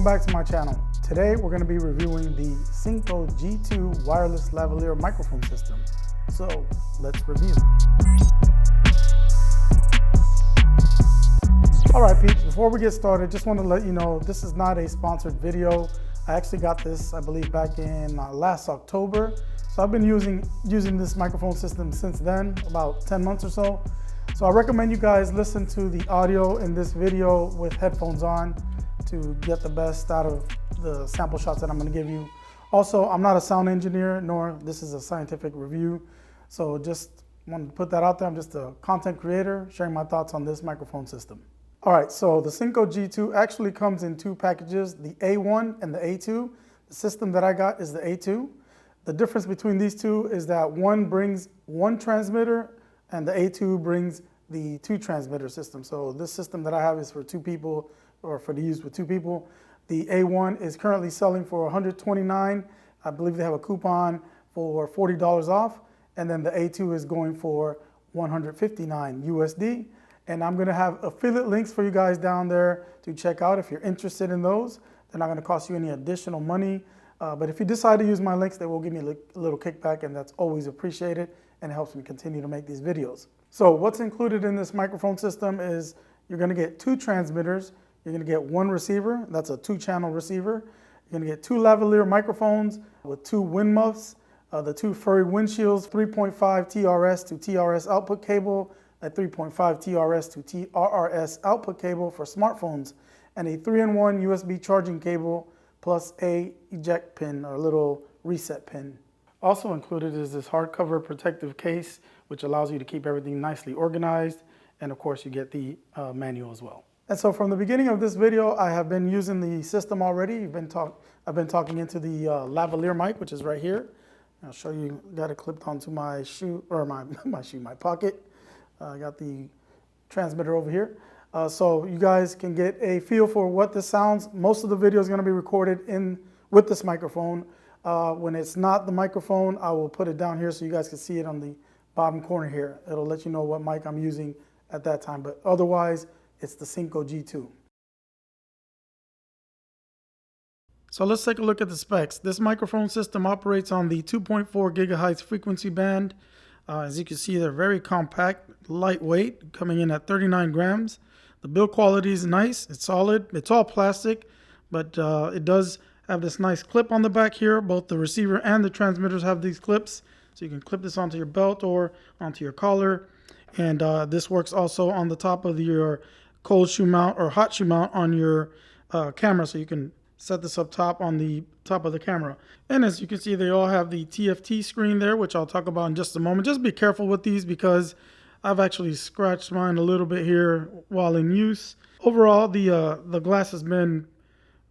Welcome back to my channel. Today we're going to be reviewing the Synco G2 wireless lavalier microphone system. So let's review. Alright peeps, before we get started, just want to let you know this is not a sponsored video. I actually got this, I believe, back in last October. So I've been using this microphone system since then, about 10 months or so. So I recommend you guys listen to the audio in this video with headphones on to get the best out of the sample shots that I'm going to give you. Also, I'm not a sound engineer, nor this is a scientific review. So just wanted to put that out there. I'm just a content creator sharing my thoughts on this microphone system. All right, so the Synco G2 actually comes in two packages, the A1 and the A2. The system that I got is the A2. The difference between these two is that one brings one transmitter and the A2 brings the two transmitter system. So this system that I have is for two people, or for the use with two people. The A1 is currently selling for $129. I believe they have a coupon for $40 off. And then the A2 is going for $159 USD. And I'm gonna have affiliate links for you guys down there to check out if you're interested in those. They're not gonna cost you any additional money. But if you decide to use my links, they will give me a little kickback, and that's always appreciated, and it helps me continue to make these videos. So what's included in this microphone system is you're gonna get two transmitters, you're gonna get one receiver, that's a 2-channel receiver. You're gonna get two lavalier microphones with two wind muffs, the two furry windshields, 3.5 TRS to TRS output cable, a 3.5 TRS to TRRS output cable for smartphones, and a 3-in-1 USB charging cable, plus a eject pin, or a little reset pin. Also included is this hardcover protective case, which allows you to keep everything nicely organized. And of course you get the manual as well. And so from the beginning of this video, I have been using the system already. I've been talking into the lavalier mic, which is right here. I'll show you, got it clipped onto my shoe, or my pocket. I got the transmitter over here. So you guys can get a feel for what this sounds. Most of the video is going to be recorded with this microphone. When it's not the microphone, I will put it down here so you guys can see it on the bottom corner here. It'll let you know what mic I'm using at that time, but otherwise it's the Synco G2. So let's take a look at the specs. This microphone system operates on the 2.4 gigahertz frequency band. As you can see, they're very compact, lightweight, coming in at 39 grams. The build quality is nice, it's solid, it's all plastic, but it does have this nice clip on the back here. Both the receiver and the transmitters have these clips, so you can clip this onto your belt or onto your collar. And this works also on the top of your cold shoe mount or hot shoe mount on your camera, so you can set this up top on the top of the camera. And as you can see, they all have the TFT screen there, which I'll talk about in just a moment. Just be careful with these because I've actually scratched mine a little bit here while in use. Overall, the glass has been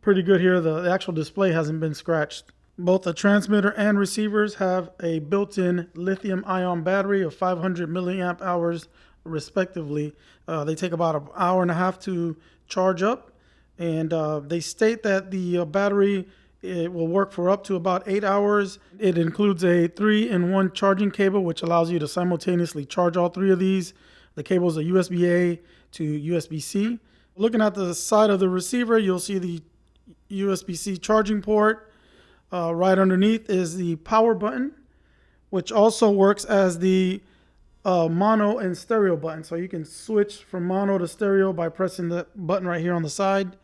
pretty good here. The actual display hasn't been scratched. Both the transmitter and receivers have a built-in lithium-ion battery of 500 milliamp hours respectively. They take about an hour and a half to charge up. And they state that the battery, it will work for up to about 8 hours. It includes a 3-in-1 charging cable, which allows you to simultaneously charge all three of these. The cables are USB-A to USB-C. Looking at the side of the receiver, you'll see the USB-C charging port. Right underneath is the power button, which also works as the mono and stereo button. So you can switch from mono to stereo by pressing the button right here on the side.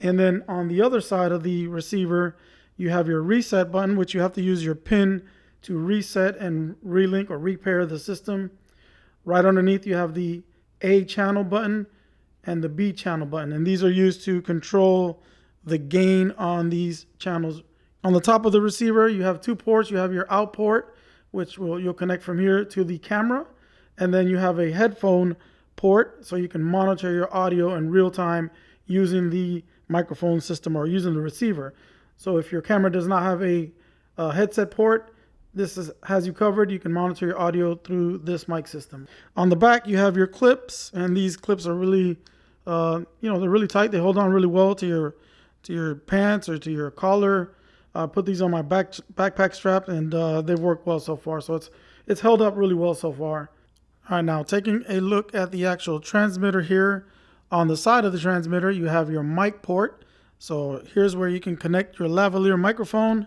And then on the other side of the receiver, you have your reset button, which you have to use your pin to reset and relink or repair the system. Right underneath, you have the A channel button and the B channel button. And these are used to control the gain on these channels. On the top of the receiver, you have two ports. You have your out port, which you'll connect from here to the camera. And then you have a headphone port, so you can monitor your audio in real time using the microphone system or using the receiver. So if your camera does not have a headset port, this has you covered. You can monitor your audio through this mic system. On the back, you have your clips, and these clips are really, they're really tight. They hold on really well to your pants or to your collar. I put these on my backpack strap, and they've worked well so far. So it's held up really well so far. All right, now taking a look at the actual transmitter here. On the side of the transmitter, you have your mic port. So here's where you can connect your lavalier microphone,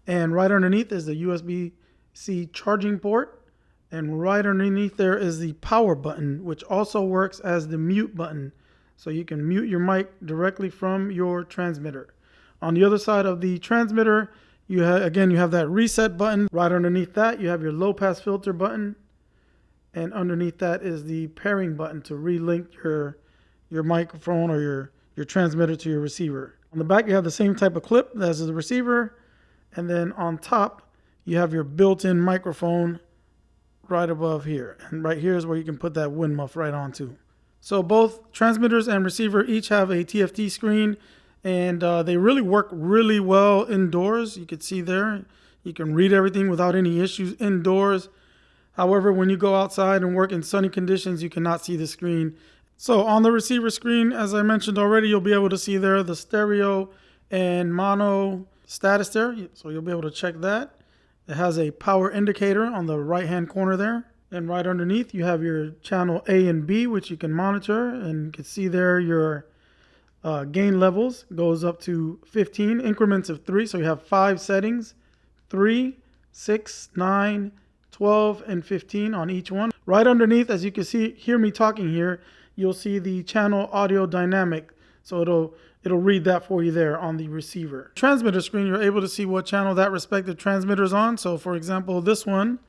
and right underneath is the USB-C charging port, and right underneath there is the power button, which also works as the mute button. So you can mute your mic directly from your transmitter. On the other side of the transmitter, you have that reset button. Right underneath that, you have your low pass filter button, and underneath that is the pairing button to relink your microphone or your transmitter to your receiver. On the back, you have the same type of clip as the receiver, and then on top, you have your built-in microphone right above here. And right here is where you can put that wind muff right onto. So both transmitters and receiver each have a TFT screen, and they really work really well indoors. You can see there, you can read everything without any issues indoors. However, when you go outside and work in sunny conditions, you cannot see the screen. So on the receiver screen, as I mentioned already, you'll be able to see there the stereo and mono status there. So you'll be able to check that. It has a power indicator on the right-hand corner there. And right underneath, you have your channel A and B, which you can monitor. And you can see there your gain levels goes up to 15 increments of 3. So you have 5 settings, 3, 6, 9, 12, and 15 on each one. Right underneath, as you can hear me talking here, you'll see the channel audio dynamic. So it'll read that for you there on the receiver. Transmitter screen, you're able to see what channel that respective transmitter is on. So for example, this one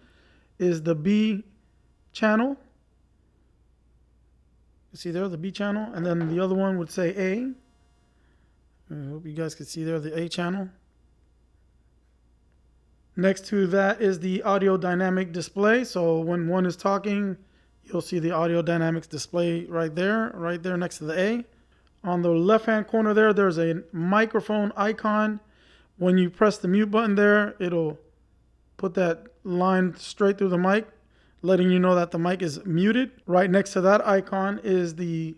is the B channel. You see there the B channel, and then the other one would say A. I hope you guys can see there the A channel. Next to that is the audio dynamic display. So when one is talking, you'll see the audio dynamics display right there next to the A. On the left-hand corner there, there's a microphone icon. When you press the mute button there, it'll put that line straight through the mic, letting you know that the mic is muted. Right next to that icon is the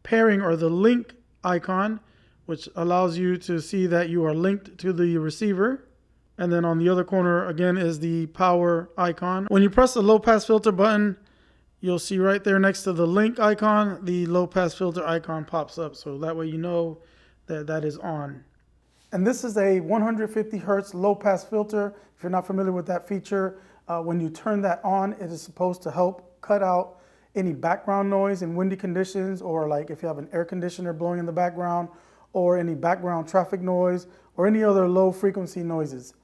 pairing or the link icon, which allows you to see that you are linked to the receiver. And then on the other corner, again, is the power icon. When you press the low pass filter button, you'll see right there next to the link icon, the low pass filter icon pops up. So that way you know that that is on. And this is a 150 hertz low pass filter. If you're not familiar with that feature, when you turn that on, it is supposed to help cut out any background noise in windy conditions, or like if you have an air conditioner blowing in the background, or any background traffic noise, or any other low frequency noises.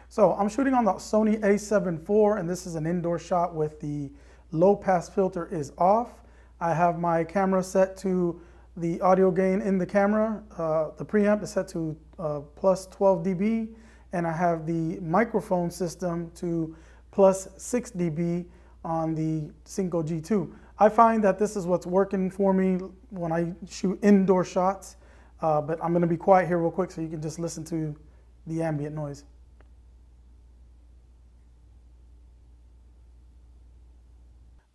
So I'm shooting on the Sony a7 IV, and this is an indoor shot with the low pass filter is off. I have my camera set to the audio gain in the camera. The preamp is set to plus 12 dB, and I have the microphone system to plus 6 dB on the Synco G2. I find that this is what's working for me when I shoot indoor shots, but I'm going to be quiet here real quick so you can just listen to the ambient noise.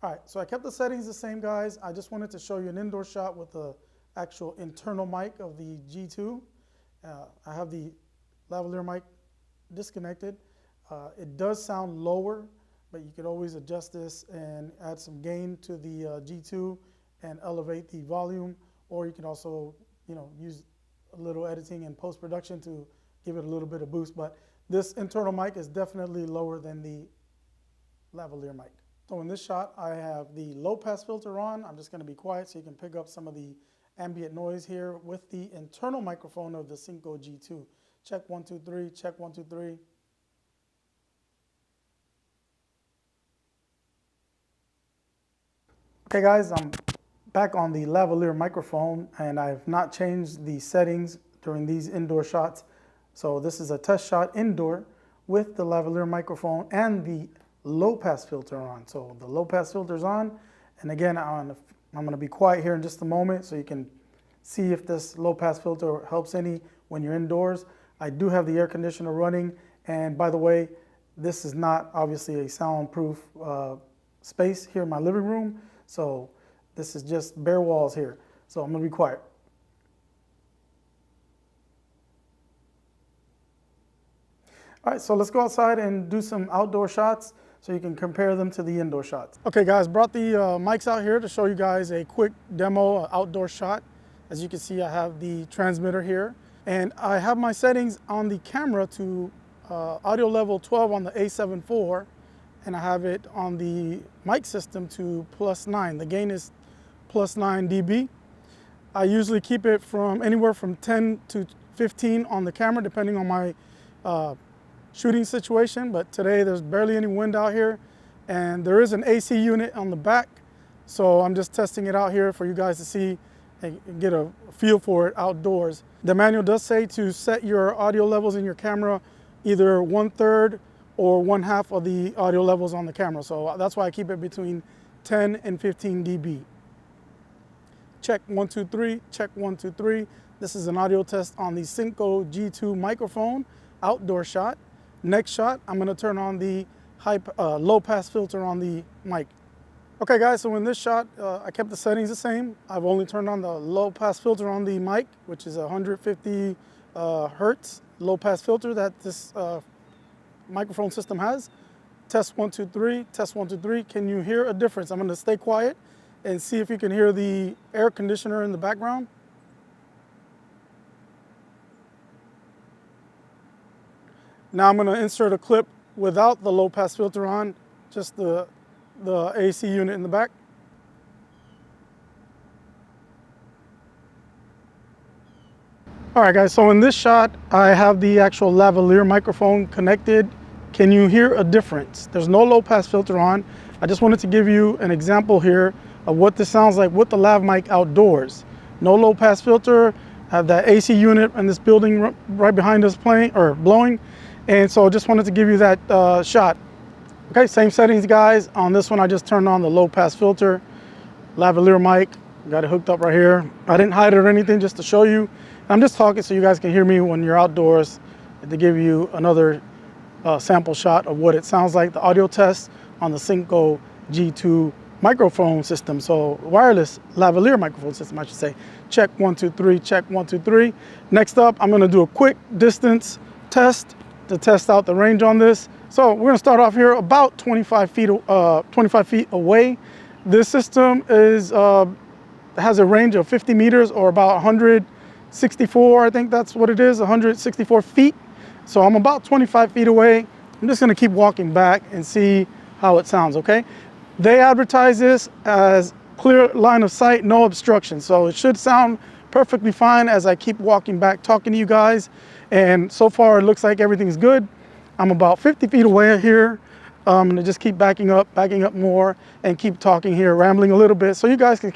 All right, so I kept the settings the same, guys. I just wanted to show you an indoor shot with the actual internal mic of the G2. I have the lavalier mic disconnected. It does sound lower, but you could always adjust this and add some gain to the G2 and elevate the volume, or you can also, use a little editing and post-production to give it a little bit of boost. But this internal mic is definitely lower than the lavalier mic. So in this shot, I have the low pass filter on. I'm just going to be quiet so you can pick up some of the ambient noise here with the internal microphone of the Synco G2. Check 1, 2, 3, check 1, 2, 3. Okay guys, I'm back on the lavalier microphone, and I have not changed the settings during these indoor shots. So this is a test shot indoor with the lavalier microphone and the low pass filter on. So the low pass filter is on, and again I'm going to be quiet here in just a moment so you can see if this low pass filter helps any when you're indoors. I do have the air conditioner running, and by the way, this is not obviously a soundproof space here in my living room, so this is just bare walls here. So I'm going to be quiet. All right, so let's go outside and do some outdoor shots. so you can compare them to the indoor shots. Okay guys, brought the mics out here to show you guys a quick demo, outdoor shot. As you can see, I have the transmitter here, and I have my settings on the camera to audio level 12 on the A7 IV, and I have it on the mic system to +9. The gain is +9 dB. I usually keep it from anywhere from 10 to 15 on the camera, depending on my shooting situation, but today there's barely any wind out here, and there is an AC unit on the back, so I'm just testing it out here for you guys to see and get a feel for it outdoors. The manual does say to set your audio levels in your camera either 1/3 or 1/2 of the audio levels on the camera, so that's why I keep it between 10 and 15 dB. Check 1 2 3, check 1 2 3. This is an audio test on the Synco G2 microphone outdoor shot. Next shot, I'm gonna turn on the low pass filter on the mic. Okay guys, so in this shot, I kept the settings the same. I've only turned on the low pass filter on the mic, which is 150 hertz low pass filter that this microphone system has. Test 1 2 3, test 1 2 3. Can you hear a difference? I'm gonna stay quiet and see if you can hear the air conditioner in the background. Now I'm going to insert a clip without the low pass filter on, just the AC unit in the back. All right guys, so in this shot, I have the actual lavalier microphone connected. Can you hear a difference? There's no low pass filter on. I just wanted to give you an example here of what this sounds like with the lav mic outdoors. No low pass filter, have that AC unit in this building right behind us playing or blowing. And so just wanted to give you that shot. Okay, same settings guys. On this one, I just turned on the low pass filter, lavalier mic, got it hooked up right here. I didn't hide it or anything, just to show you. I'm just talking so you guys can hear me when you're outdoors, to give you another sample shot of what it sounds like, the audio test on the Synco G2 microphone system. So wireless lavalier microphone system, I should say. Check 1 2 3, check 1 2 3. Next up, I'm gonna do a quick distance test to test out the range on this. So we're gonna start off here about 25 feet away. This system is has a range of 50 meters or about 164, I think that's what it is, 164 feet. So I'm about 25 feet away. I'm just gonna keep walking back and see how it sounds, okay? They advertise this as clear line of sight, no obstruction. So it should sound perfectly fine as I keep walking back, talking to you guys. And so far it looks like everything's good. I'm about 50 feet away here. I'm gonna just keep backing up more and keep talking here, rambling a little bit so you guys can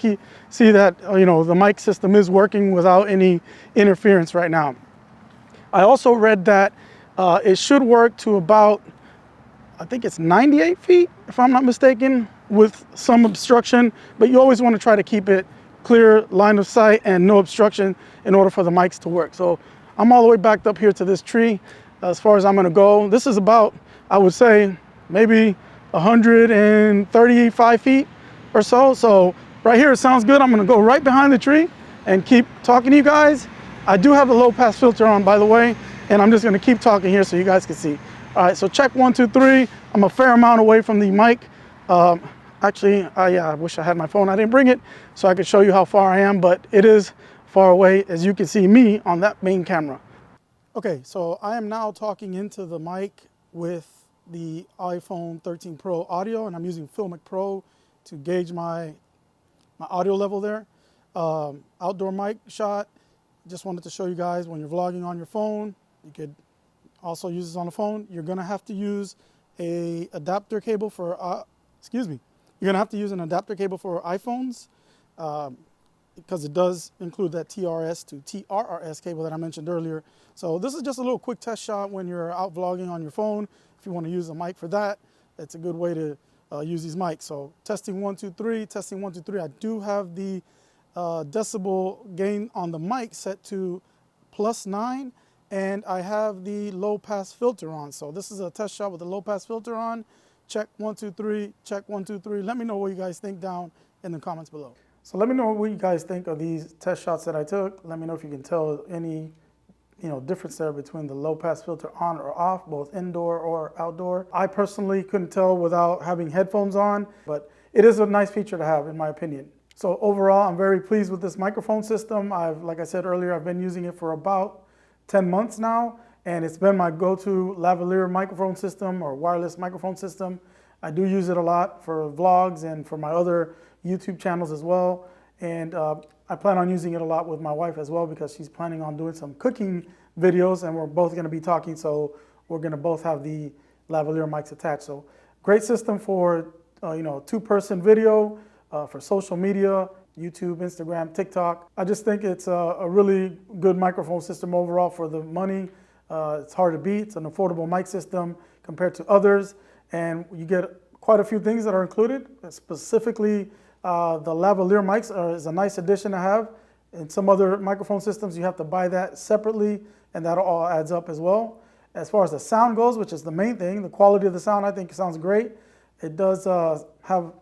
see that the mic system is working without any interference right now. I also read that it should work to about, I think it's 98 feet, if I'm not mistaken, with some obstruction, but you always want to try to keep it clear line of sight and no obstruction in order for the mics to work. So I'm all the way backed up here to this tree as far as I'm going to go. This is about, I would say, maybe 135 feet or so. So right here, it sounds good. I'm going to go right behind the tree and keep talking to you guys. I do have the low pass filter on, by the way, and I'm just going to keep talking here so you guys can see. All right, so check 1 2 3. I'm a fair amount away from the mic. Actually, yeah, I wish I had my phone. I didn't bring it so I could show you how far I am, but it is far away, as you can see me on that main camera. Okay, so I am now talking into the mic with the iPhone 13 Pro audio, and I'm using Filmic Pro to gauge my audio level there. Outdoor mic shot. Just wanted to show you guys when you're vlogging on your phone, you could also use this on the phone. You're gonna have to use a adapter cable for, you're gonna have to use an adapter cable for iPhones because it does include that TRS to TRRS cable that I mentioned earlier. So this is just a little quick test shot when you're out vlogging on your phone. If you want to use a mic for that, it's a good way to use these mics. So testing 1 2 3, testing 1 2 3. I do have the decibel gain on the mic set to +9, and I have the low pass filter on. So this is a test shot with the low pass filter on. Check 1 2 3, check 1 2 3. Let me know what you guys think down in the comments below. So let me know what you guys think of these test shots that I took. Let me know if you can tell any difference there between the low pass filter on or off, both indoor or outdoor. I personally couldn't tell without having headphones on, but it is a nice feature to have in my opinion. So overall, I'm very pleased with this microphone system. Like I said earlier, I've been using it for about 10 months now, and it's been my go-to lavalier microphone system or wireless microphone system. I do use it a lot for vlogs and for my other YouTube channels as well. And I plan on using it a lot with my wife as well because she's planning on doing some cooking videos and we're both going to be talking. So we're going to both have the lavalier mics attached. So great system for, two-person video, for social media, YouTube, Instagram, TikTok. I just think it's a really good microphone system overall for the money. It's hard to beat. It's an affordable mic system compared to others. And you get quite a few things that are included. Specifically, the lavalier mics is a nice addition to have. In some other microphone systems, you have to buy that separately, and that all adds up as well. As far as the sound goes, which is the main thing, the quality of the sound, I think sounds great. It does have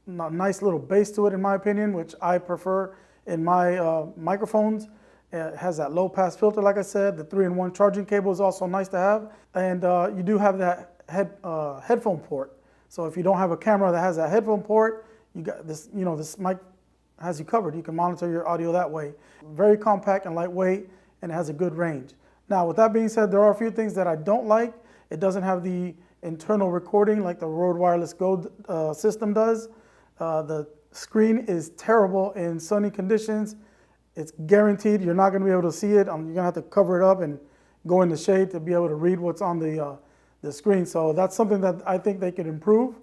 a nice little bass to it, in my opinion, which I prefer in my microphones. It has that low pass filter, like I said. The 3-in-1 charging cable is also nice to have. And you do have that headphone port. So if you don't have a camera that has that headphone port, you got this, this mic has you covered. You can monitor your audio that way. Very compact and lightweight, and it has a good range. Now, with that being said, there are a few things that I don't like. It doesn't have the internal recording like the Rode Wireless Go system does. The screen is terrible in sunny conditions. It's guaranteed you're not going to be able to see it. You're going to have to cover it up and go in the shade to be able to read what's on the screen. So that's something that I think they could improve.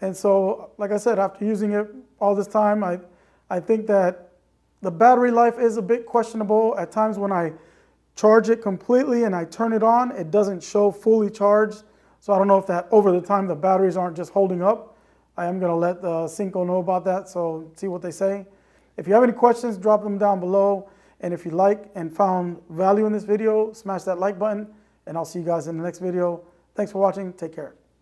And so, like I said, after using it all this time, I think that the battery life is a bit questionable. At times when I charge it completely and I turn it on, it doesn't show fully charged. So I don't know if that over the time the batteries aren't just holding up. I am going to let Synco know about that, so see what they say. If you have any questions, drop them down below. And if you like and found value in this video, smash that like button, and I'll see you guys in the next video. Thanks for watching. Take care.